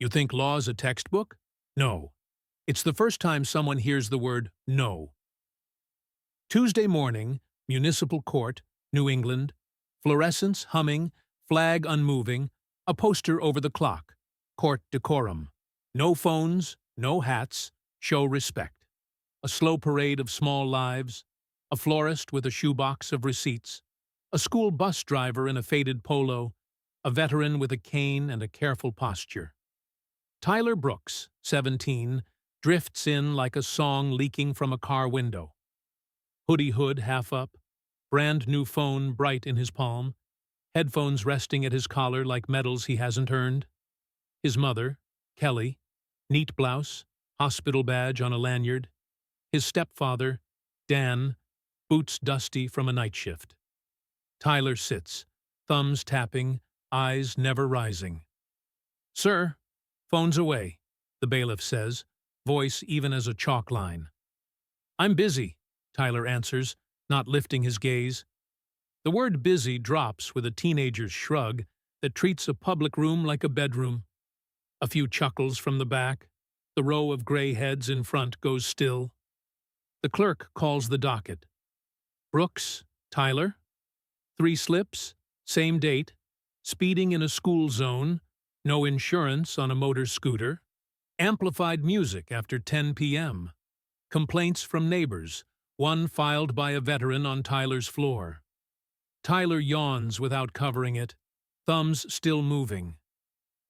You think law's a textbook? No. It's the first time someone hears the word no. Tuesday morning, Municipal Court, New England, fluorescents humming, flag unmoving, a poster over the clock, court decorum. No phones, no hats, show respect. A slow parade of small lives, a florist with a shoebox of receipts, a school bus driver in a faded polo, a veteran with a cane and a careful posture. Tyler Brooks, 17, drifts in like a song leaking from a car window. Hoodie hood half up, brand new phone bright in his palm, headphones resting at his collar like medals he hasn't earned. His mother, Kelly, neat blouse, hospital badge on a lanyard. His stepfather, Dan, boots dusty from a night shift. Tyler sits, thumbs tapping, eyes never rising. "Sir, phone's away," the bailiff says, voice even as a chalk line. "I'm busy," Tyler answers, not lifting his gaze. The word busy drops with a teenager's shrug that treats a public room like a bedroom. A few chuckles from the back. The row of gray heads in front goes still. The clerk calls the docket. Brooks, Tyler. 3 slips, same date, speeding in a school zone, no insurance on a motor scooter, amplified music after 10 p.m., complaints from neighbors, one filed by a veteran on Tyler's floor. Tyler yawns without covering it, thumbs still moving.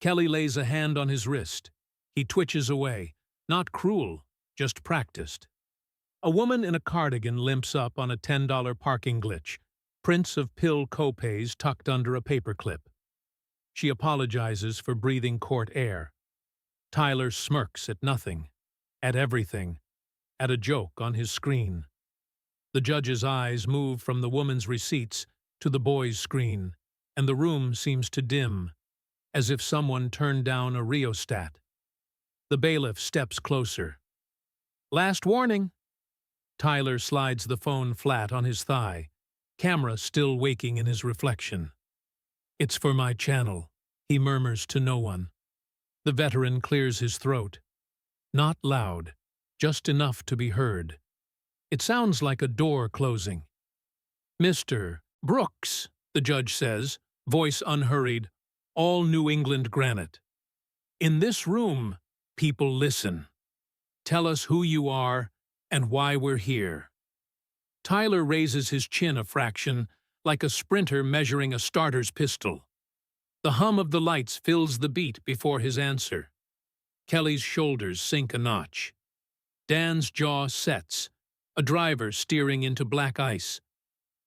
Kelly lays a hand on his wrist. He twitches away, not cruel, just practiced. A woman in a cardigan limps up on a $10 parking glitch, prints of pill copays tucked under a paperclip. She apologizes for breathing court air. Tyler smirks at nothing, at everything, at a joke on his screen. The judge's eyes move from the woman's receipts to the boy's screen, and the room seems to dim, as if someone turned down a rheostat. The bailiff steps closer. "Last warning." Tyler slides the phone flat on his thigh, camera still waking in his reflection. "It's for my channel," he murmurs to no one. The veteran clears his throat. Not loud, just enough to be heard. It sounds like a door closing. "Mr. Brooks," the judge says, voice unhurried, all New England granite. "In this room, people listen. Tell us who you are and why we're here." Tyler raises his chin a fraction, like a sprinter measuring a starter's pistol. The hum of the lights fills the beat before his answer. Kelly's shoulders sink a notch. Dan's jaw sets, a driver steering into black ice.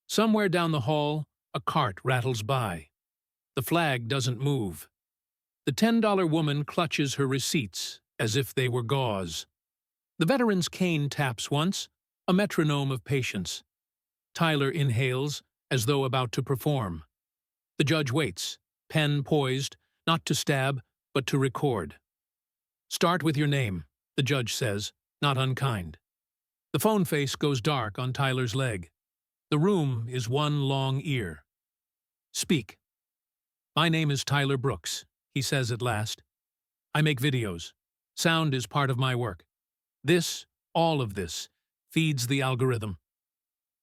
Somewhere down the hall, a cart rattles by. The flag doesn't move. The $10 woman clutches her receipts as if they were gauze. The veteran's cane taps once, a metronome of patience. Tyler inhales, as though about to perform. The judge waits, pen poised, not to stab, but to record. "Start with your name," the judge says, not unkind. The phone face goes dark on Tyler's leg. The room is one long ear. "Speak." "My name is Tyler Brooks," he says at last. "I make videos. Sound is part of my work. This, all of this, feeds the algorithm."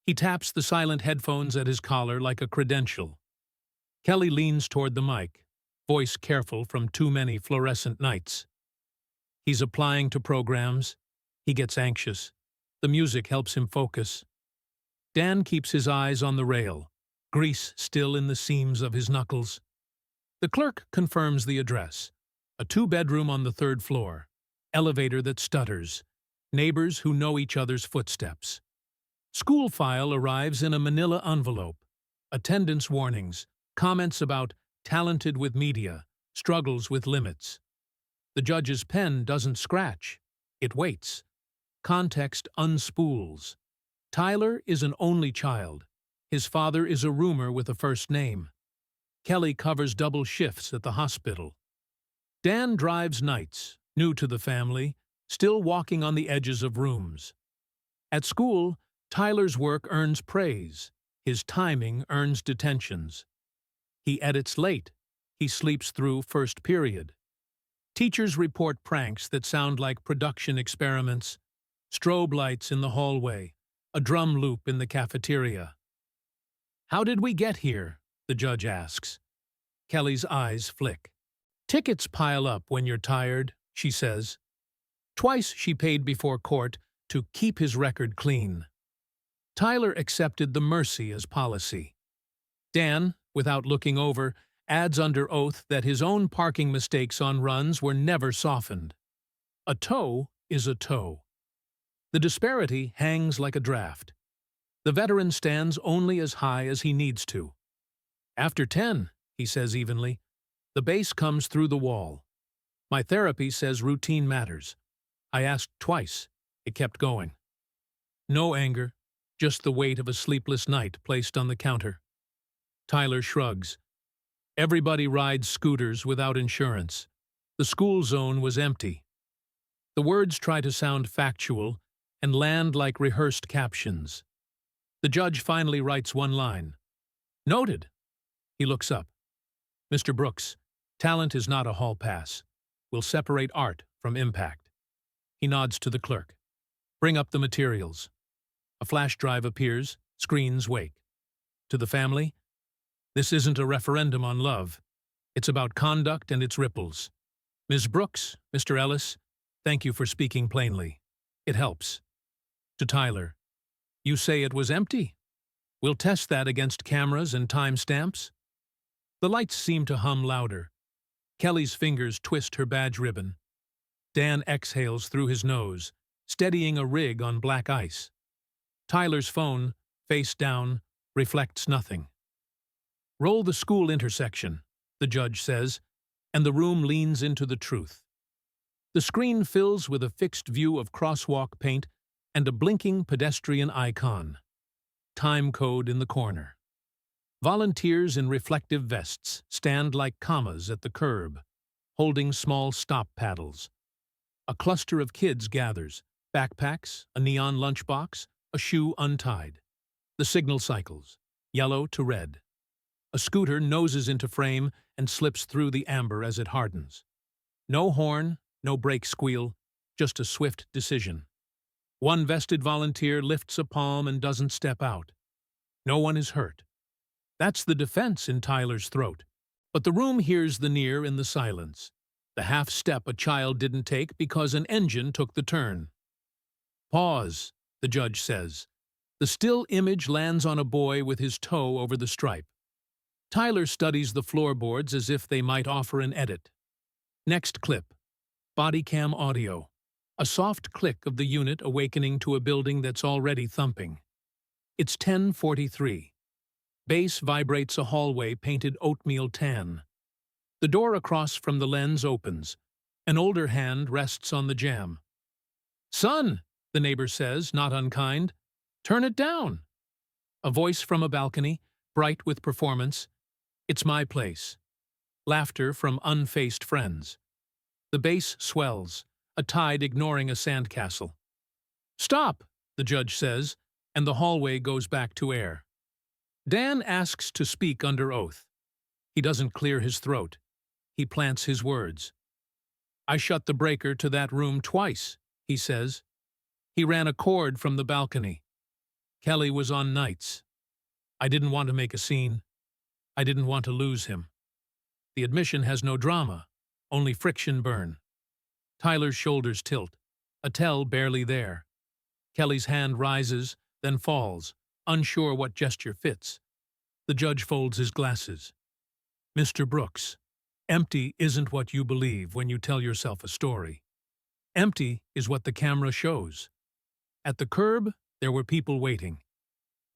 He taps the silent headphones at his collar like a credential. Kelly leans toward the mic, voice careful from too many fluorescent nights. He's applying to programs. He gets anxious. The music helps him focus. Dan keeps his eyes on the rail, grease still in the seams of his knuckles. The clerk confirms the address. A 2-bedroom on the 3rd floor. Elevator that stutters. Neighbors who know each other's footsteps. School file arrives in a manila envelope. Attendance warnings, comments about talented with media, struggles with limits. The judge's pen doesn't scratch. It waits. Context unspools. Tyler is an only child. His father is a roomer with a first name. Kelly covers double shifts at the hospital. Dan drives nights, new to the family, still walking on the edges of rooms. At school, Tyler's work earns praise. His timing earns detentions. He edits late. He sleeps through first period. Teachers report pranks that sound like production experiments, strobe lights in the hallway, a drum loop in the cafeteria. "How did we get here?" the judge asks. Kelly's eyes flick. "Tickets pile up when you're tired," she says. Twice she paid before court to keep his record clean. Tyler accepted the mercy as policy. Dan, without looking over, adds under oath that his own parking mistakes on runs were never softened. A toe is a toe. The disparity hangs like a draft. The veteran stands only as high as he needs to. "After 10, he says evenly, "the base comes through the wall. My therapy says routine matters. I asked twice. It kept going." No anger, just the weight of a sleepless night placed on the counter. Tyler shrugs. Everybody rides scooters without insurance. The school zone was empty. The words try to sound factual and land like rehearsed captions. The judge finally writes one line. "Noted." He looks up. "Mr. Brooks, talent is not a hall pass. We'll separate art from impact." He nods to the clerk. "Bring up the materials." A flash drive appears, screens wake. To the family, "This isn't a referendum on love. It's about conduct and its ripples. Ms. Brooks, Mr. Ellis, thank you for speaking plainly. It helps." To Tyler, "You say it was empty? We'll test that against cameras and timestamps." The lights seem to hum louder. Kelly's fingers twist her badge ribbon. Dan exhales through his nose, steadying a rig on black ice. Tyler's phone, face down, reflects nothing. "Roll the school intersection," the judge says, and the room leans into the truth. The screen fills with a fixed view of crosswalk paint and a blinking pedestrian icon. Time code in the corner. Volunteers in reflective vests stand like commas at the curb, holding small stop paddles. A cluster of kids gathers, backpacks, a neon lunchbox, a shoe untied. The signal cycles, yellow to red. A scooter noses into frame and slips through the amber as it hardens. No horn, no brake squeal, just a swift decision. One vested volunteer lifts a palm and doesn't step out. No one is hurt. That's the defense in Tyler's throat. But the room hears the near in the silence. The half step a child didn't take because an engine took the turn. "Pause," the judge says. The still image lands on a boy with his toe over the stripe. Tyler studies the floorboards as if they might offer an edit. Next clip. Body cam audio. A soft click of the unit awakening to a building that's already thumping. It's 10:43. Bass vibrates a hallway painted oatmeal tan. The door across from the lens opens. An older hand rests on the jamb. "Son," the neighbor says, not unkind, "turn it down." A voice from a balcony, bright with performance. "It's my place." Laughter from unfaced friends. The bass swells, a tide ignoring a sandcastle. "Stop," the judge says, and the hallway goes back to air. Dan asks to speak under oath. He doesn't clear his throat. He plants his words. "I shut the breaker to that room twice," he says. "He ran a cord from the balcony. Kelly was on nights. I didn't want to make a scene. I didn't want to lose him." The admission has no drama, only friction burn. Tyler's shoulders tilt, a tell barely there. Kelly's hand rises, then falls, unsure what gesture fits. The judge folds his glasses. "Mr. Brooks, empty isn't what you believe when you tell yourself a story. Empty is what the camera shows. At the curb, there were people waiting.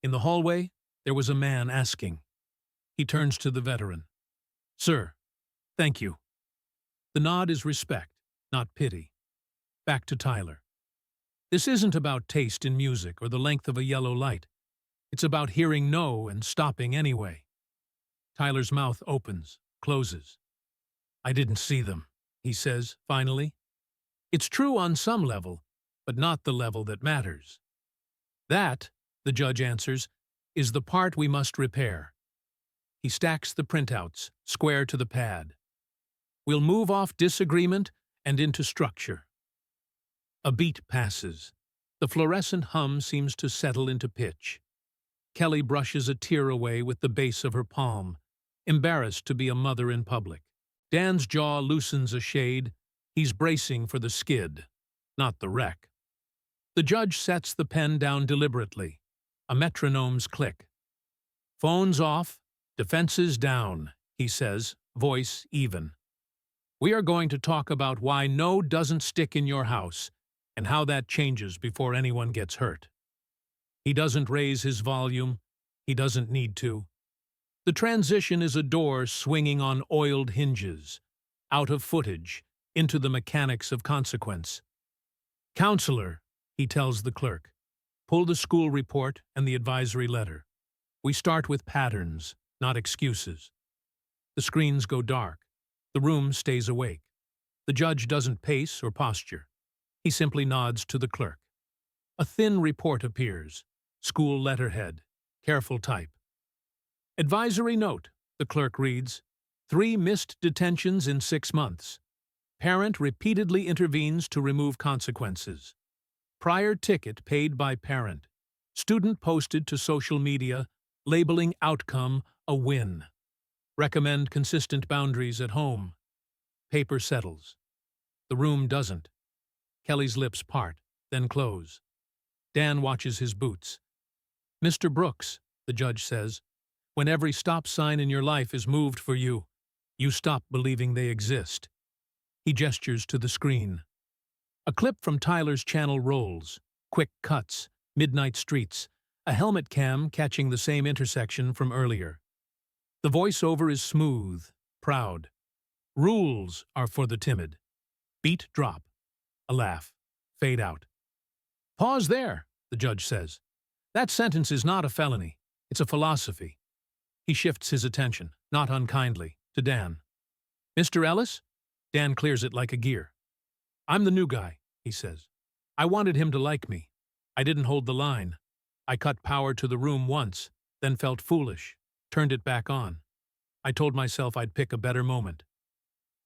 In the hallway, there was a man asking." He turns to the veteran. "Sir, thank you." The nod is respect, not pity. Back to Tyler. "This isn't about taste in music or the length of a yellow light. It's about hearing no and stopping anyway." Tyler's mouth opens, closes. "I didn't see them," he says, finally. "It's true on some level, but not the level that matters." "That," the judge answers, "is the part we must repair." He stacks the printouts, square to the pad. We'll move off disagreement and into structure. A beat passes. The fluorescent hum seems to settle into pitch. Kelly brushes a tear away with the base of her palm, embarrassed to be a mother in public. Dan's jaw loosens a shade. He's bracing for the skid, not the wreck. The judge sets the pen down deliberately. A metronome's click. Phones off, defenses down, he says, voice even. We are going to talk about why no doesn't stick in your house and how that changes before anyone gets hurt. He doesn't raise his volume. He doesn't need to. The transition is a door swinging on oiled hinges, out of footage, into the mechanics of consequence. Counselor, he tells the clerk, pull the school report and the advisory letter. We start with patterns, not excuses. The screens go dark. The room stays awake. The judge doesn't pace or posture. He simply nods to the clerk. A thin report appears. School letterhead. Careful type. Advisory note, the clerk reads. 3 missed detentions in 6 months. Parent repeatedly intervenes to remove consequences. Prior ticket paid by parent. Student posted to social media, labeling outcome a win. Recommend consistent boundaries at home. Paper settles. The room doesn't. Kelly's lips part, then close. Dan watches his boots. Mr. Brooks, the judge says, when every stop sign in your life is moved for you, you stop believing they exist. He gestures to the screen. A clip from Tyler's channel rolls. Quick cuts, midnight streets, a helmet cam catching the same intersection from earlier. The voiceover is smooth, proud. Rules are for the timid. Beat drop. A laugh. Fade out. Pause there, the judge says. That sentence is not a felony. It's a philosophy. He shifts his attention, not unkindly, to Dan. Mr. Ellis? Dan clears it like a gear. I'm the new guy, he says. I wanted him to like me. I didn't hold the line. I cut power to the room once, then felt foolish, turned it back on. I told myself I'd pick a better moment.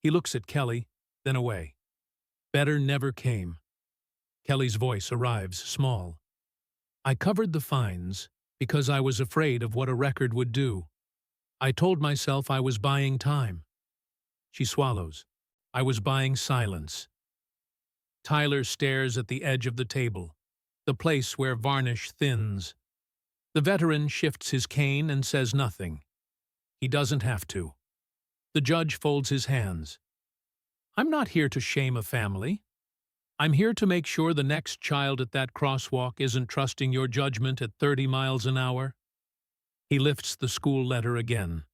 He looks at Kelly, then away. Better never came. Kelly's voice arrives small. I covered the fines because I was afraid of what a record would do. I told myself I was buying time. She swallows. I was buying silence. Tyler stares at the edge of the table, the place where varnish thins. The veteran shifts his cane and says nothing. He doesn't have to. The judge folds his hands. I'm not here to shame a family. I'm here to make sure the next child at that crosswalk isn't trusting your judgment at 30 miles an hour. He lifts the school letter again.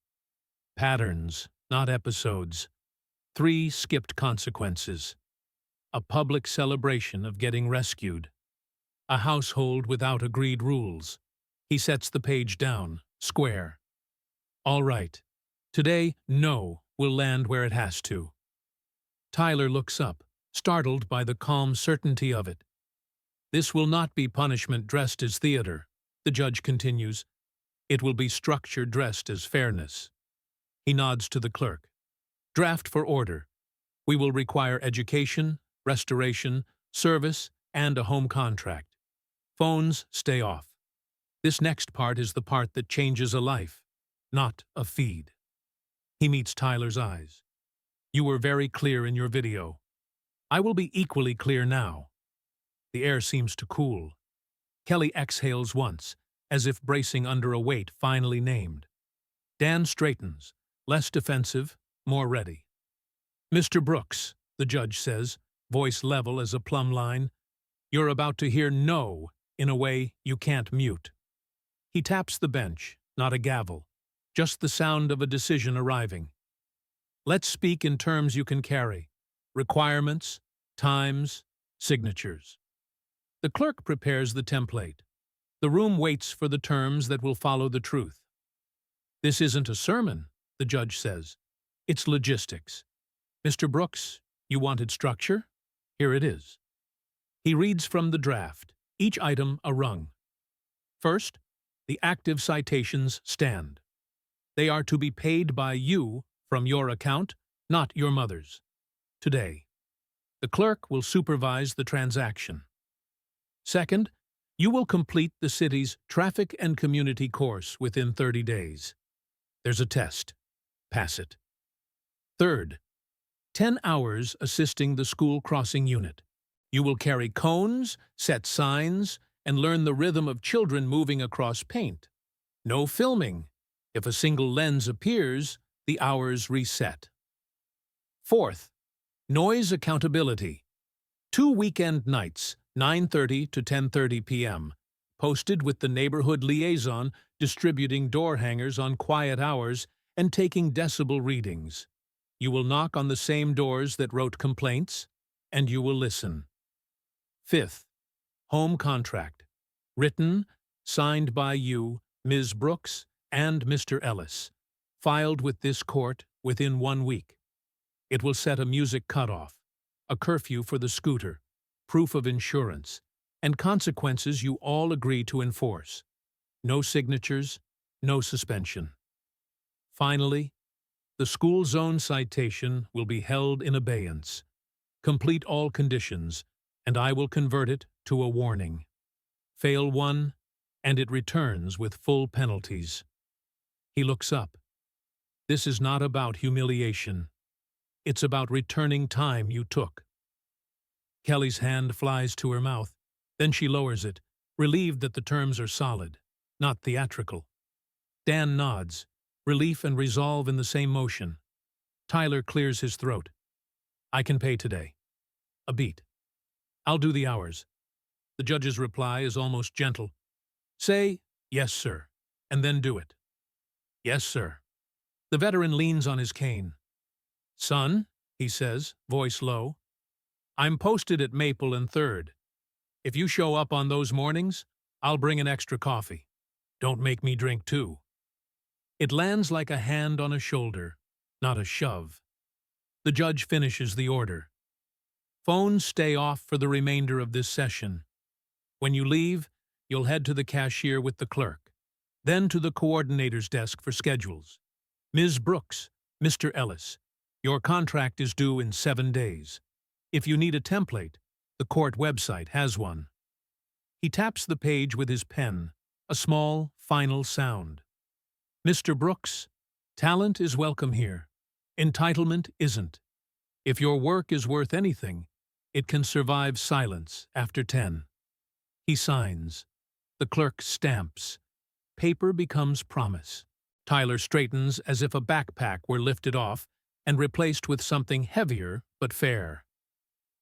Patterns, not episodes. 3 skipped consequences. A public celebration of getting rescued. A household without agreed rules. He sets the page down, square. All right. Today, no will land where it has to. Tyler looks up, startled by the calm certainty of it. This will not be punishment dressed as theater, the judge continues. It will be structure dressed as fairness. He nods to the clerk. Draft for order. We will require education, restoration, service, and a home contract. Phones stay off. This next part is the part that changes a life, not a feed. He meets Tyler's eyes. You were very clear in your video. I will be equally clear now. The air seems to cool. Kelly exhales once, as if bracing under a weight finally named. Dan straightens, less defensive, more ready. Mr. Brooks, the judge says, voice level as a plumb line, you're about to hear no in a way you can't mute. He taps the bench, not a gavel, just the sound of a decision arriving. Let's speak in terms you can carry. Requirements, times, signatures. The clerk prepares the template. The room waits for the terms that will follow the truth. This isn't a sermon, the judge says. It's logistics. Mr. Brooks, you wanted structure? Here it is. He reads from the draft, each item a rung. First, the active citations stand. They are to be paid by you from your account not your mother's. Today. The clerk will supervise the transaction. Second, you will complete the city's traffic and community course within 30 days. There's a test. Pass it. Third, 10 hours assisting the school crossing unit. You will carry cones, set signs, and learn the rhythm of children moving across paint. No filming. If a single lens appears, the hours reset. Fourth, noise accountability. 2 weekend nights, 9:30 to 10:30 p.m., posted with the neighborhood liaison distributing door hangers on quiet hours and taking decibel readings. You will knock on the same doors that wrote complaints, and you will listen. Fifth, home contract. Written, signed by you, Ms. Brooks, and Mr. Ellis. Filed with this court within 1 week. It will set a music cutoff, a curfew for the scooter, proof of insurance, and consequences you all agree to enforce. No signatures, no suspension. Finally, the school zone citation will be held in abeyance. Complete all conditions, and I will convert it to a warning. Fail one, and it returns with full penalties. He looks up. This is not about humiliation. It's about returning time you took. Kelly's hand flies to her mouth. Then she lowers it, relieved that the terms are solid, not theatrical. Dan nods, relief and resolve in the same motion. Tyler clears his throat. I can pay today. A beat. I'll do the hours. The judge's reply is almost gentle. Say, yes, sir, and then do it. Yes, sir. The veteran leans on his cane. Son, he says, voice low, I'm posted at Maple and 3rd. If you show up on those mornings, I'll bring an extra coffee. Don't make me drink too. It lands like a hand on a shoulder, not a shove. The judge finishes the order. Phones stay off for the remainder of this session. When you leave, you'll head to the cashier with the clerk, then to the coordinator's desk for schedules. Ms. Brooks, Mr. Ellis, your contract is due in 7 days. If you need a template, the court website has one. He taps the page with his pen, a small, final sound. Mr. Brooks, talent is welcome here. Entitlement isn't. If your work is worth anything, it can survive silence after 10. He signs. The clerk stamps. Paper becomes promise. Tyler straightens as if a backpack were lifted off and replaced with something heavier but fair.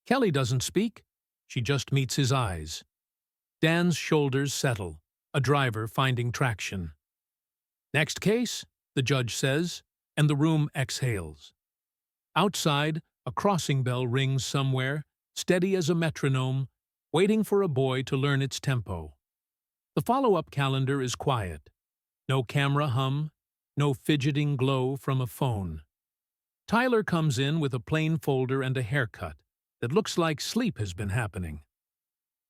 Kelly doesn't speak. She just meets his eyes. Dan's shoulders settle, a driver finding traction. Next case, the judge says, and the room exhales. Outside, a crossing bell rings somewhere, steady as a metronome, waiting for a boy to learn its tempo. The follow-up calendar is quiet. No camera hum, no fidgeting glow from a phone. Tyler comes in with a plain folder and a haircut that looks like sleep has been happening.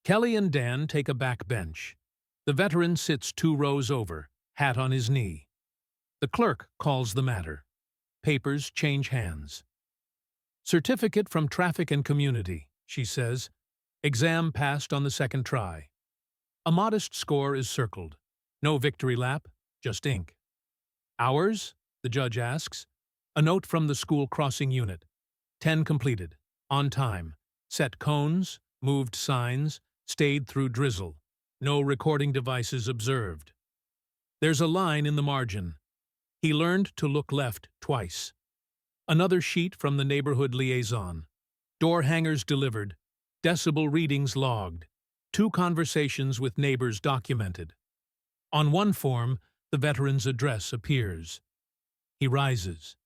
Kelly and Dan take a back bench. The veteran sits 2 rows over, hat on his knee. The clerk calls the matter. Papers change hands. Certificate from Traffic and Community, she says. Exam passed on the 2nd try. A modest score is circled. No victory lap, just ink. Hours? The judge asks. A note from the school crossing unit. 10 completed. On time. Set cones, moved signs, stayed through drizzle. No recording devices observed. There's a line in the margin. He learned to look left twice. Another sheet from the neighborhood liaison. Door hangers delivered. Decibel readings logged. 2 conversations with neighbors documented. On one form, the veteran's address appears. He rises.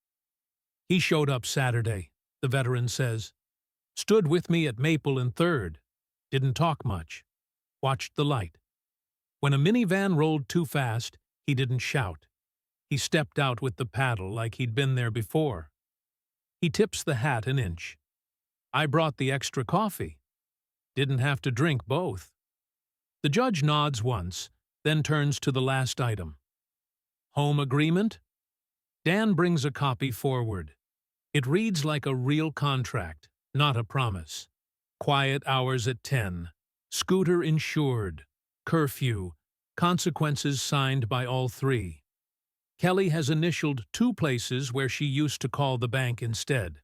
He showed up Saturday, the veteran says. Stood with me at Maple and 3rd. Didn't talk much. Watched the light. When a minivan rolled too fast, he didn't shout. He stepped out with the paddle like he'd been there before. He tips the hat an inch. I brought the extra coffee. Didn't have to drink both. The judge nods once, then turns to the last item. Home agreement? Dan brings a copy forward. It reads like a real contract, not a promise. Quiet hours at 10. Scooter insured. Curfew. Consequences signed by all three. Kelly has initialed 2 places where she used to call the bank instead.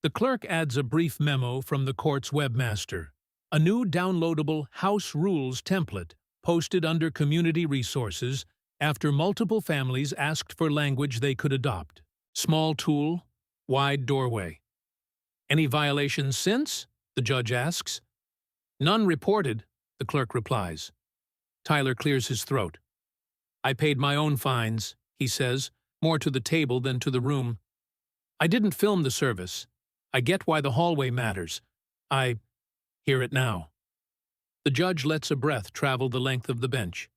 The clerk adds a brief memo from the court's webmaster. A new downloadable House Rules template posted under Community Resources after multiple families asked for language they could adopt. Small tool, wide doorway. Any violations since? The judge asks. None reported, the clerk replies. Tyler clears his throat. I paid my own fines, he says, more to the table than to the room. I didn't film the service. I get why the hallway matters. I hear it now. The judge lets a breath travel the length of the bench.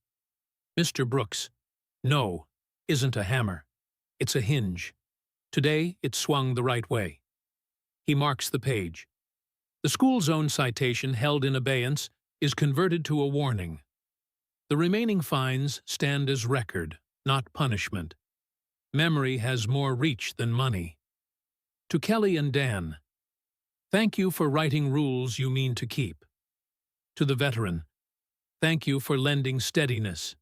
Mr. Brooks, no, isn't a hammer. It's a hinge. Today, it swung the right way. He marks the page. The school zone citation held in abeyance is converted to a warning. The remaining fines stand as record, not punishment. Memory has more reach than money. To Kelly and Dan, thank you for writing rules you mean to keep. To the veteran, thank you for lending steadiness.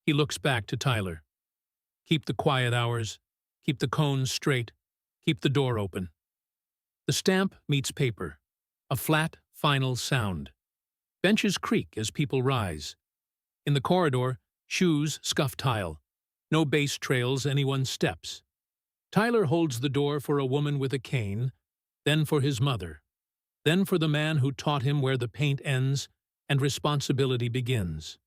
He looks back to Tyler. Keep the quiet hours, keep the cones straight, keep the door open. The stamp meets paper, a flat, final sound. Benches creak as people rise. In the corridor, shoes scuff tile. No base trails anyone's steps. Tyler holds the door for a woman with a cane, then for his mother, then for the man who taught him where the paint ends and responsibility begins.